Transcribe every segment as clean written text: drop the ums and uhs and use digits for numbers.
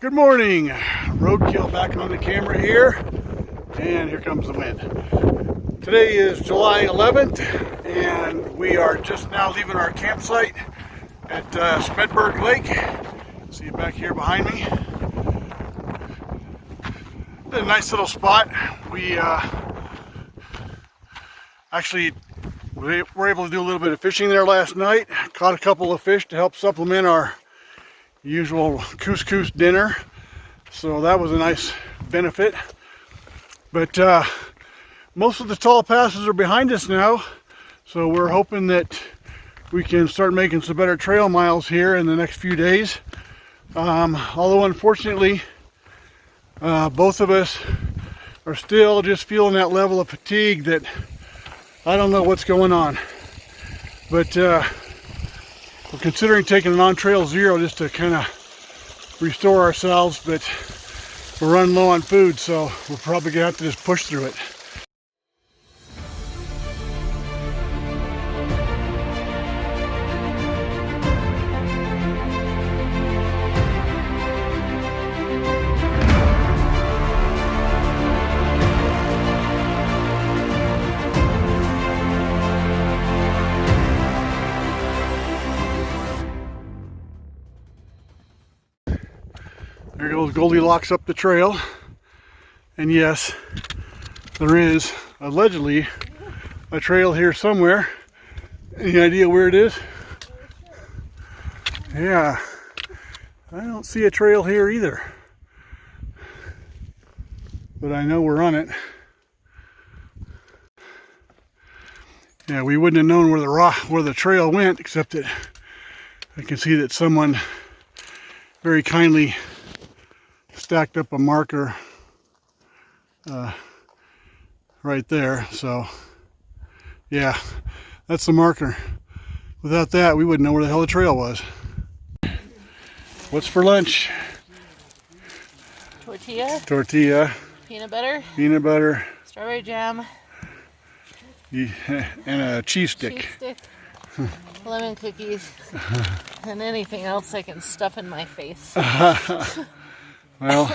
Good morning. Roadkill back on the camera here, and here comes the wind. Today is July 11th, and we are just now leaving our campsite at Smedberg Lake. See it back here behind me. A nice little spot. We actually were able to do a little bit of fishing there last night. Caught a couple of fish to help supplement our usual couscous dinner, so that was a nice benefit. But most of the tall passes are behind us now, so we're hoping that we can start making some better trail miles here in the next few days. Although unfortunately both of us are still just feeling that level of fatigue that I don't know what's going on, but we're considering taking an on-trail zero just to kind of restore ourselves, but we're running low on food, so we're probably gonna have to just push through it. There goes Goldilocks up the trail. And yes, there is allegedly a trail here somewhere. Any idea where it is? Yeah, I don't see a trail here either. But I know we're on it. Yeah, we wouldn't have known where the trail went, except that I can see that someone very kindly stacked up a marker right there. So yeah, that's the marker. Without that, we wouldn't know where the hell the trail was. What's for lunch? Tortilla, peanut butter, strawberry jam, and a cheese stick. Lemon cookies, and anything else I can stuff in my face. Well,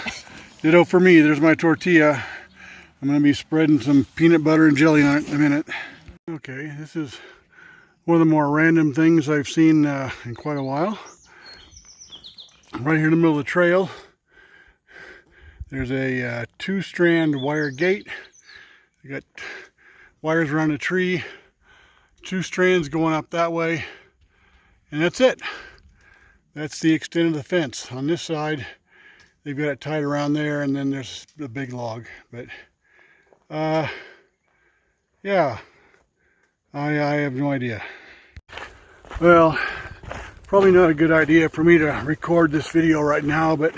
ditto for me. There's my tortilla. I'm going to be spreading some peanut butter and jelly on it in a minute. Okay, this is one of the more random things I've seen in quite a while. Right here in the middle of the trail, there's a two-strand wire gate. You got wires around a tree, two strands going up that way, and that's it. That's the extent of the fence. On this side, they've got it tied around there, and then there's the big log. But yeah, I have no idea. Well, probably not a good idea for me to record this video right now, but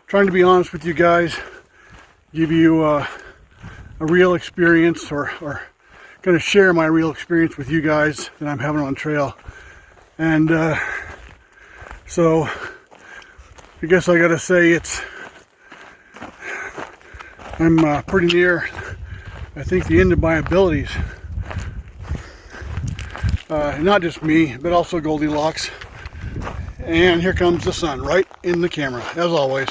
trying to be honest with you guys, give you a real experience, or going to share my real experience with you guys that I'm having on trail. And so I guess I gotta say I'm pretty near, I think, the end of my abilities. Not just me, but also Goldilocks. And here comes the sun right in the camera, as always.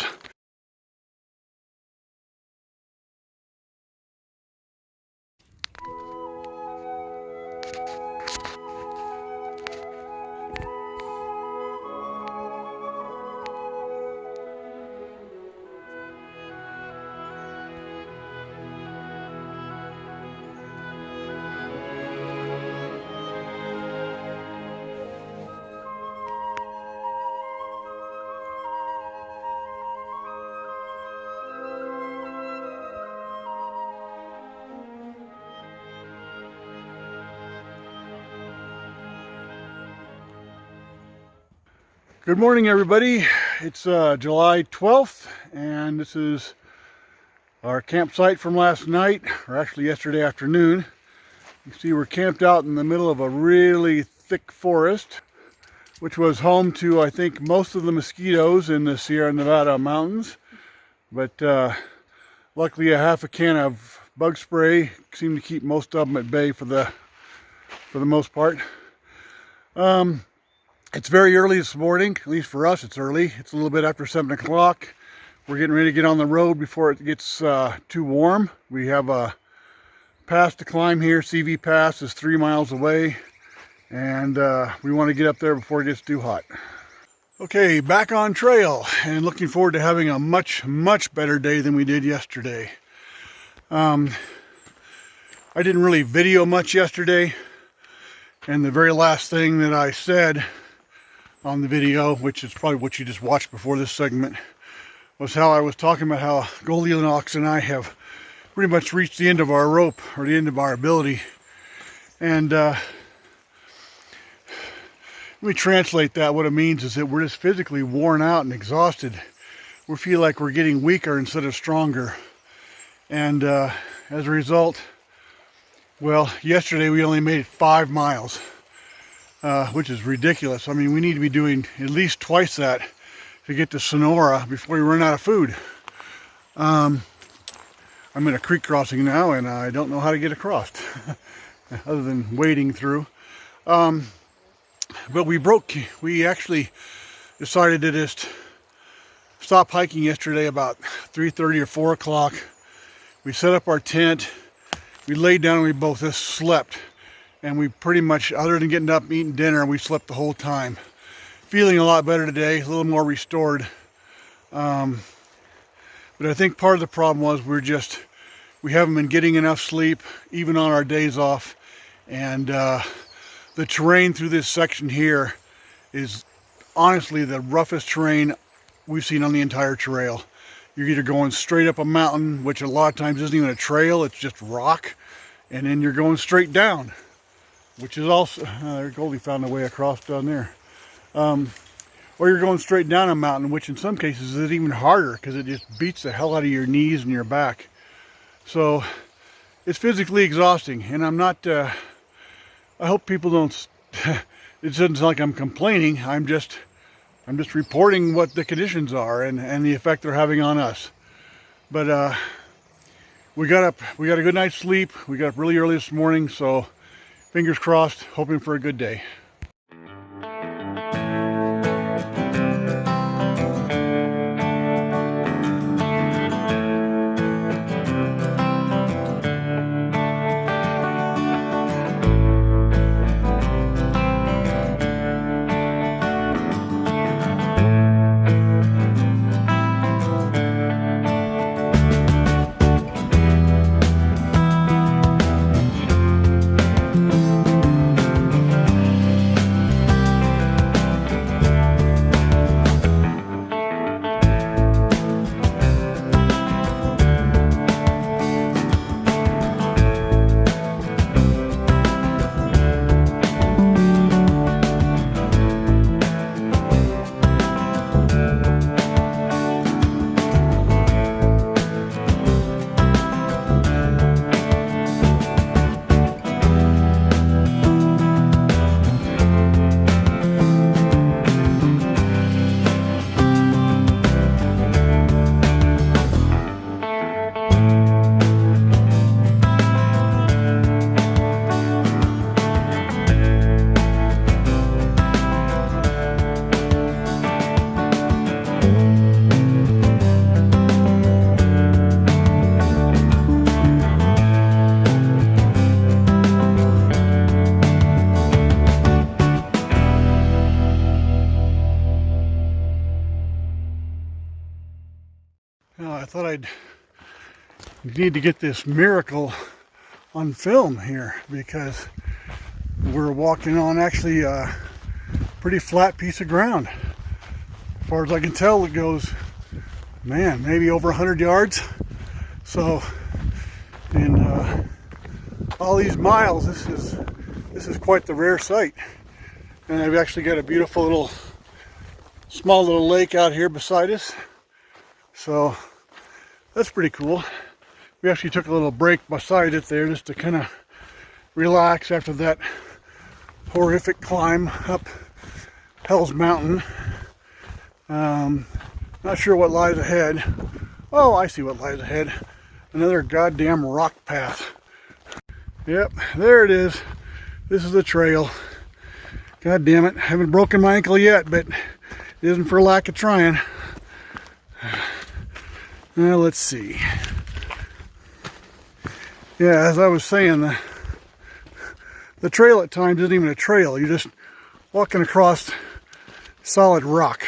Good morning, everybody. It's July 12th, and this is our campsite from last night, or actually yesterday afternoon. You see we're camped out in the middle of a really thick forest, which was home to, I think, most of the mosquitoes in the Sierra Nevada mountains. But luckily a half a can of bug spray seemed to keep most of them at bay for the most part. It's very early this morning, at least for us it's early. It's a little bit after 7 o'clock. We're getting ready to get on the road before it gets too warm. We have a pass to climb here. CV Pass is 3 miles away, and we want to get up there before it gets too hot. Okay, back on trail and looking forward to having a much better day than we did yesterday. I didn't really video much yesterday, and the very last thing that I said on the video, which is probably what you just watched before this segment, was how I was talking about how Goldilocks and I have pretty much reached the end of our rope, or the end of our ability. And let me translate that. What it means is that we're just physically worn out and exhausted. We feel like we're getting weaker instead of stronger. And as a result, well, yesterday we only made 5 miles. Which is ridiculous. I mean, we need to be doing at least twice that to get to Sonora before we run out of food. I'm in a creek crossing now, and I don't know how to get across other than wading through. But we actually decided to just stop hiking yesterday about 3:30 or 4 o'clock. We set up our tent, we laid down, and we both just slept. And we pretty much, other than getting up and eating dinner, we slept the whole time. Feeling a lot better today, a little more restored. But I think part of the problem was we haven't been getting enough sleep, even on our days off. And the terrain through this section here is honestly the roughest terrain we've seen on the entire trail. You're either going straight up a mountain, which a lot of times isn't even a trail, it's just rock. And then you're going straight down, which is also, Goldie found a way across down there. Or you're going straight down a mountain, which in some cases is even harder because it just beats the hell out of your knees and your back. So it's physically exhausting, and I'm not, I hope people don't, it doesn't sound like I'm complaining. I'm just reporting what the conditions are and the effect they're having on us. But we got a good night's sleep. We got up really early this morning, so fingers crossed, hoping for a good day. I thought I'd need to get this miracle on film here, because we're walking on actually a pretty flat piece of ground. As far as I can tell, it goes, man, maybe over 100 yards. So in all these miles, this is quite the rare sight. And I've actually got a beautiful small little lake out here beside us. So that's pretty cool. We actually took a little break beside it there just to kind of relax after that horrific climb up Hell's Mountain. Not sure what lies ahead. Oh, I see what lies ahead. Another goddamn rock path. Yep, there it is. This is the trail. God damn it. I haven't broken my ankle yet, but it isn't for lack of trying. Now let's see. Yeah, as I was saying, the trail at times isn't even a trail. You're just walking across solid rock.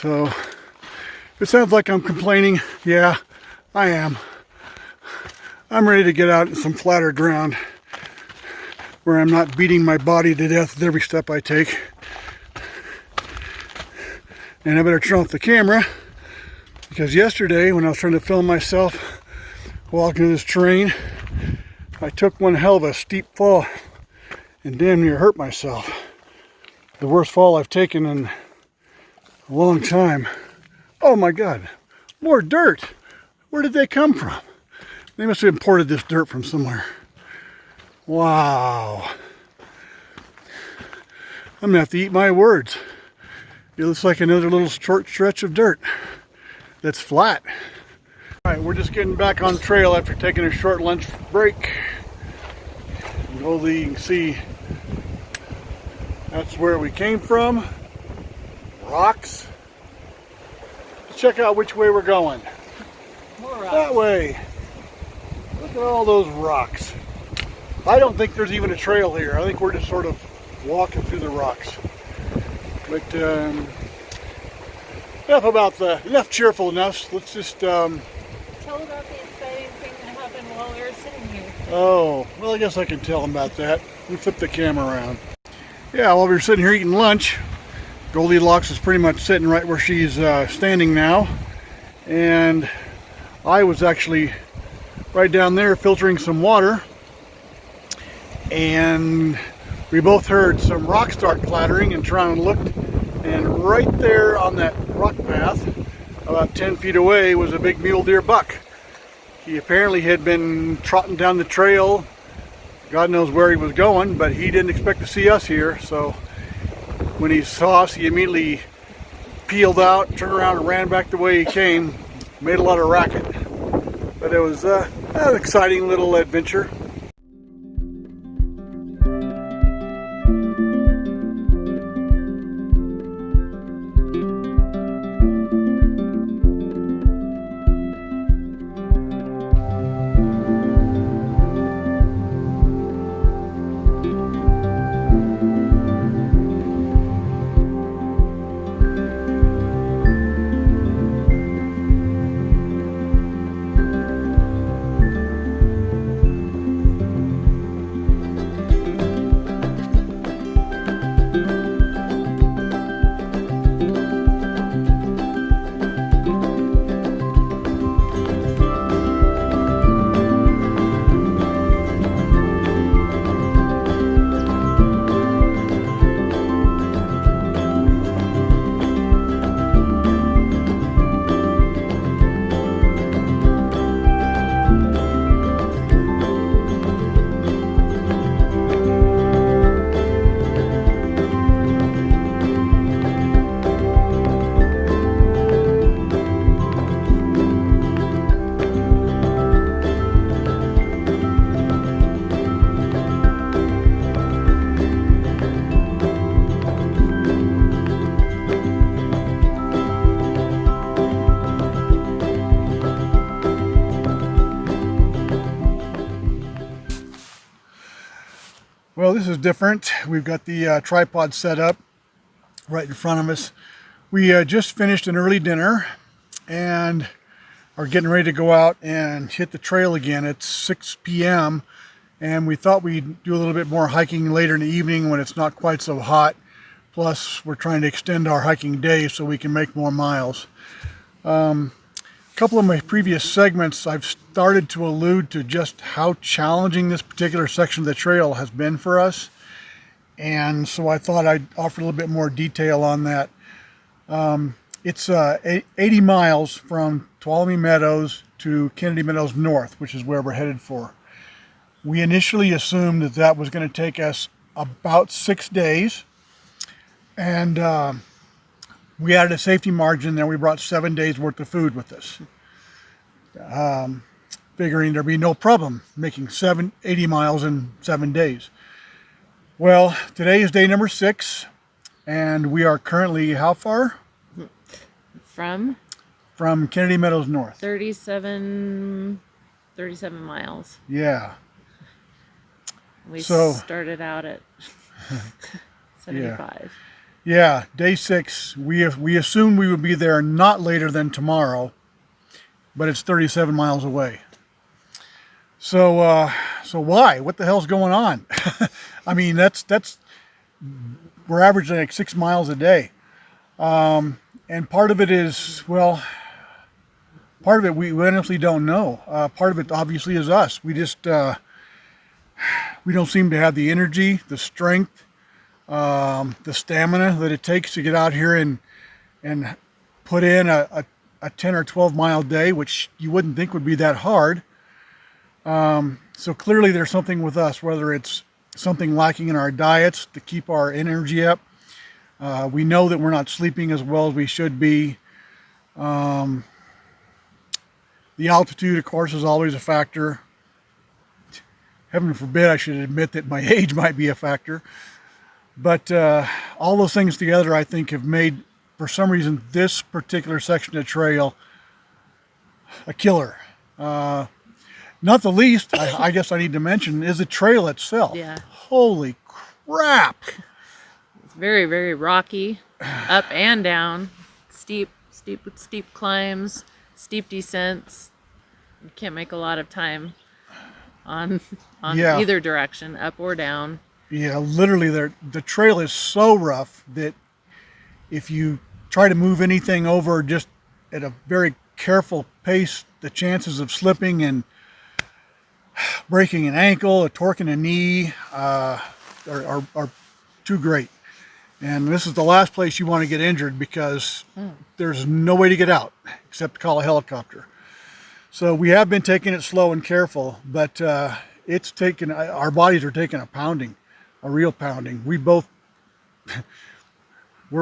So, if it sounds like I'm complaining, yeah, I am. I'm ready to get out in some flatter ground where I'm not beating my body to death with every step I take. And I better turn off the camera, because yesterday when I was trying to film myself walking this terrain, I took one hell of a steep fall and damn near hurt myself. The worst fall I've taken in a long time. Oh my God, more dirt. Where did they come from? They must have imported this dirt from somewhere. Wow. I'm gonna have to eat my words. It looks like another little short stretch of dirt that's flat. All right, we're just getting back on trail after taking a short lunch break. And you can see that's where we came from. Rocks. Let's check out which way we're going. More rocks. That way. Look at all those rocks. I don't think there's even a trail here. I think we're just sort of walking through the rocks. But enough cheerfulness. Let's just Tell about the exciting thing that happened while we were sitting here. Oh, well, I guess I can tell them about that. Let me flip the camera around. Yeah, while we were sitting here eating lunch, Goldilocks is pretty much sitting right where she's standing now. And I was actually right down there filtering some water. And we both heard some rocks start clattering and turned and looked. And right there on that rock path, about 10 feet away, was a big mule deer buck. He apparently had been trotting down the trail. God knows where he was going, but he didn't expect to see us here. So when he saw us, he immediately peeled out, turned around and ran back the way he came. Made a lot of racket. But it was an exciting little adventure. Well, this is different. We've got the tripod set up right in front of us. We just finished an early dinner and are getting ready to go out and hit the trail again. It's 6 p.m. and we thought we'd do a little bit more hiking later in the evening when it's not quite so hot. Plus, we're trying to extend our hiking day so we can make more miles. A couple of my previous segments, I've started to allude to just how challenging this particular section of the trail has been for us. And so I thought I'd offer a little bit more detail on that. It's 80 miles from Tuolumne Meadows to Kennedy Meadows North, which is where we're headed for. We initially assumed that that was going to take us about 6 days. And we added a safety margin there. We brought 7 days worth of food with us. Figuring there'd be no problem making 80 miles in 7 days. Well, today is day number 6, and we are currently how far? From Kennedy Meadows North. 37 miles. Yeah. We So- started out at 75. Yeah, day 6. We assumed we would be there not later than tomorrow, but it's 37 miles away. So why? What the hell's going on? I mean, we're averaging like 6 miles a day. And part of it is, well, part of it we honestly don't know. Part of it obviously is us. We just, we don't seem to have the energy, the strength, the stamina that it takes to get out here and put in a 10 or 12 mile day, which you wouldn't think would be that hard. So clearly there's something with us, whether it's something lacking in our diets to keep our energy up. We know that we're not sleeping as well as we should be. The altitude, of course, is always a factor. Heaven forbid I should admit that my age might be a factor. But all those things together, I think, have made, for some reason, this particular section of trail a killer. Not the least, I guess I need to mention, is the trail itself. Yeah. Holy crap! It's very, very rocky, up and down, steep climbs, steep descents. You can't make a lot of time on Yeah. either direction, up or down. Yeah, literally, the trail is so rough that if you try to move anything over just at a very careful pace, the chances of slipping and breaking an ankle or torquing a knee are too great. And this is the last place you want to get injured because there's no way to get out except to call a helicopter. So we have been taking it slow and careful, but our bodies are taking a pounding, a real pounding. We're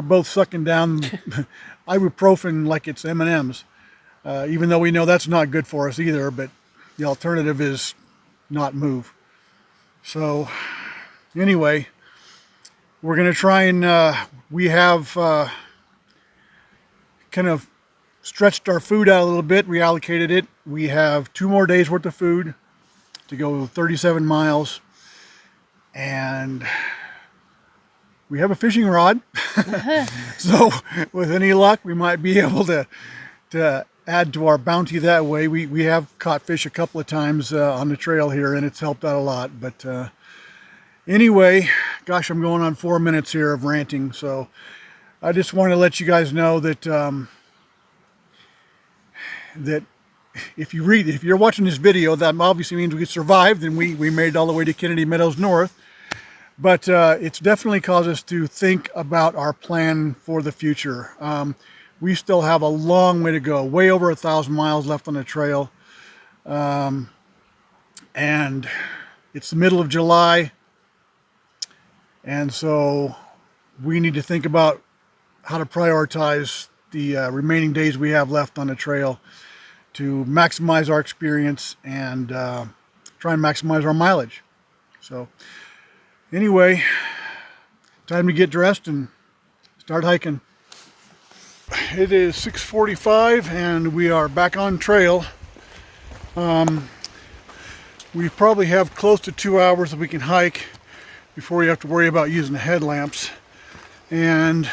both sucking down ibuprofen like it's M&Ms, even though we know that's not good for us either, but the alternative is not move. So anyway, we're going to try and we have kind of stretched our food out a little bit, reallocated it. We have 2 more days worth of food to go 37 miles, and we have a fishing rod. So with any luck, we might be able to add to our bounty that way. We have caught fish a couple of times on the trail here, and it's helped out a lot. But anyway, gosh, I'm going on 4 minutes here of ranting, so I just want to let you guys know that that if you're watching this video, that obviously means we survived and we made it all the way to Kennedy Meadows North. But it's definitely caused us to think about our plan for the future. We still have a long way to go, way over 1,000 miles left on the trail. And it's the middle of July. And so we need to think about how to prioritize the remaining days we have left on the trail to maximize our experience and try and maximize our mileage. So anyway, time to get dressed and start hiking. It is 6:45 and we are back on trail. We probably have close to 2 hours that we can hike before we have to worry about using the headlamps. And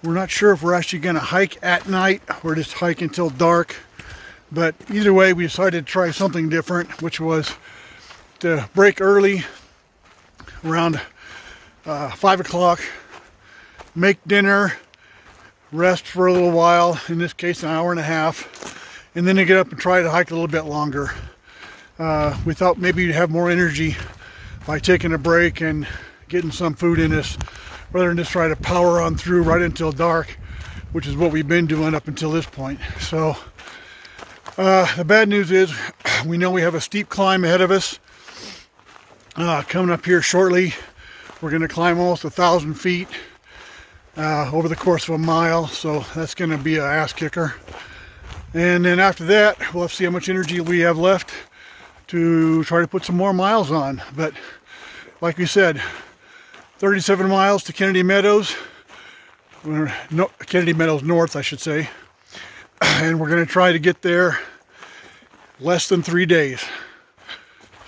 we're not sure if we're actually going to hike at night or just hike until dark. But either way, we decided to try something different, which was to break early around 5 o'clock, make dinner, rest for a little while, in this case an hour and a half, and then to get up and try to hike a little bit longer. We thought maybe you'd have more energy by taking a break and getting some food in us, rather than just try to power on through right until dark, which is what we've been doing up until this point. So the bad news is we know we have a steep climb ahead of us. Coming up here shortly, we're going to climb almost 1,000 feet over the course of a mile, so that's going to be an ass kicker. And then after that, we'll have to see how much energy we have left to try to put some more miles on. But like we said, 37 miles to Kennedy Meadows. No, Kennedy Meadows North, I should say. And we're going to try to get there less than 3 days.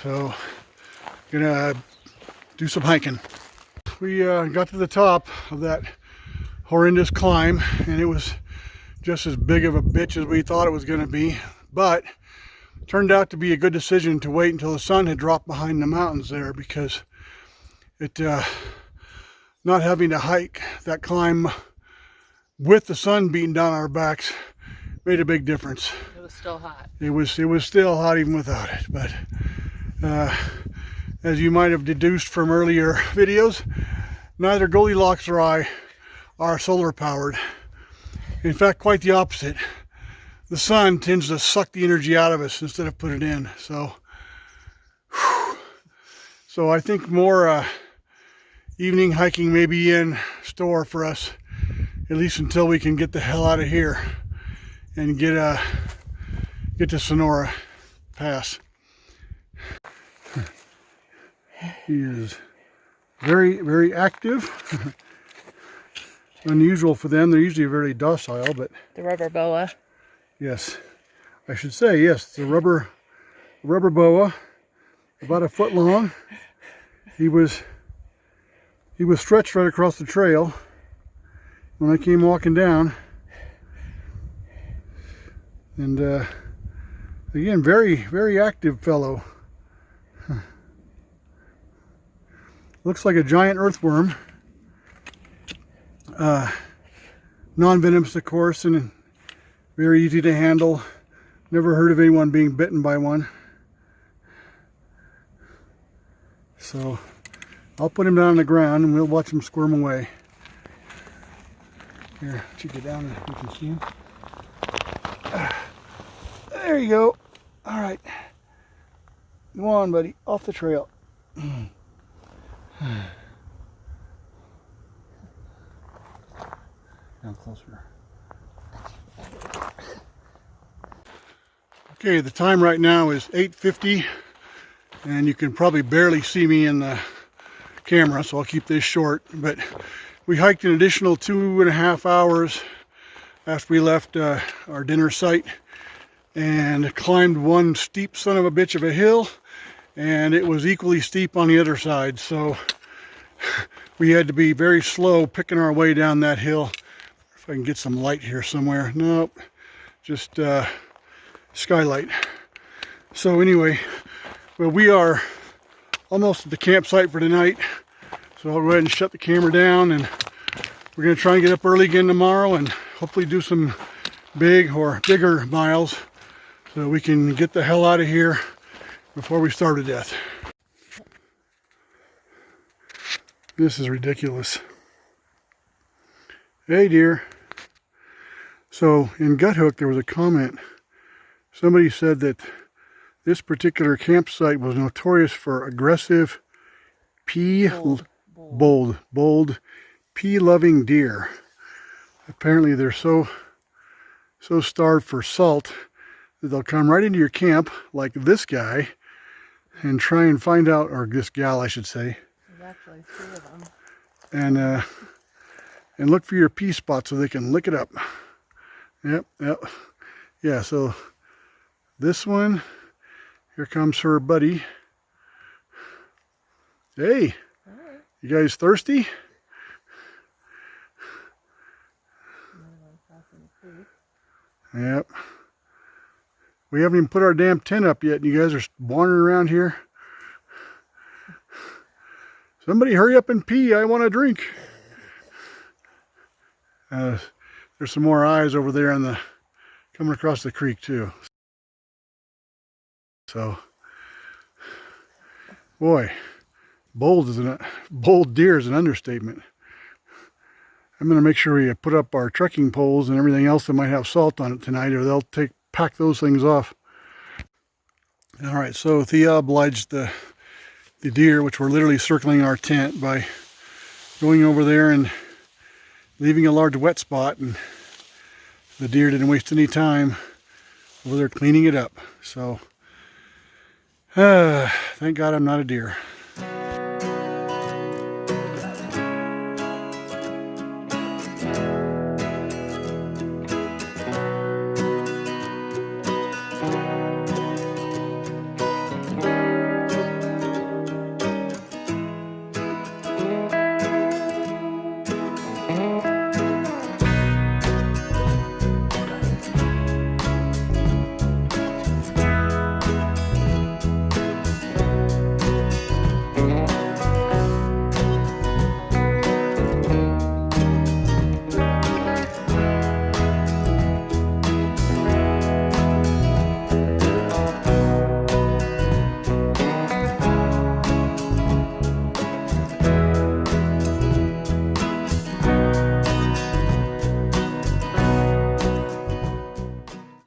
So, gonna do some hiking. We got to the top of that horrendous climb, and it was just as big of a bitch as we thought it was going to be, but it turned out to be a good decision to wait until the sun had dropped behind the mountains there, because it not having to hike that climb with the sun beating down our backs made a big difference. It was still hot. It was still hot even without it, but as you might have deduced from earlier videos, neither Goldilocks or I are solar powered. In fact, quite the opposite. The sun tends to suck the energy out of us instead of put it in. So I think more evening hiking may be in store for us, at least until we can get the hell out of here and get to Sonora Pass. He is very, very active. Unusual for them. They're usually very docile, but The rubber boa. yes, I should say yes. It's a rubber boa, about a foot long. He was stretched right across the trail when I came walking down, and again, very, very active fellow. Looks like a giant earthworm. Non-venomous, of course, and very easy to handle. Never heard of anyone being bitten by one. So I'll put him down on the ground and we'll watch him squirm away. Here, check it down and you can see him. There you go. All right. Go on, buddy. Off the trail. Down closer. Okay, the time right now is 8:50, and you can probably barely see me in the camera, so I'll keep this short. But we hiked an additional 2.5 hours after we left our dinner site, and climbed one steep son of a bitch of a hill, and it was equally steep on the other side. So we had to be very slow picking our way down that hill. If I can get some light here somewhere. Nope, just skylight. So anyway, well, we are almost at the campsite for tonight. So I'll go ahead and shut the camera down, and we're going to try and get up early again tomorrow and hopefully do some bigger miles so we can get the hell out of here before we starve to death. This is ridiculous. Hey dear. So in Gut Hook there was a comment. Somebody said that this particular campsite was notorious for aggressive bold pea-loving deer. Apparently they're so starved for salt that they'll come right into your camp like this guy and try and find out, or this gal I should say. There's actually 3 of them. And look for your pea spot so they can lick it up. Yep. Yeah, so this one, here comes her buddy. Hey, you guys thirsty? Yep. We haven't even put our damn tent up yet, and you guys are wandering around here. Somebody hurry up and pee, I want a drink. There's some more eyes over there coming across the creek too. So, boy, bold deer is an understatement. I'm going to make sure we put up our trekking poles and everything else that might have salt on it tonight, or they'll pack those things off. All right, so Thia obliged the deer, which were literally circling our tent, by going over there and leaving a large wet spot, and the deer didn't waste any time over there cleaning it up. So, thank God I'm not a deer.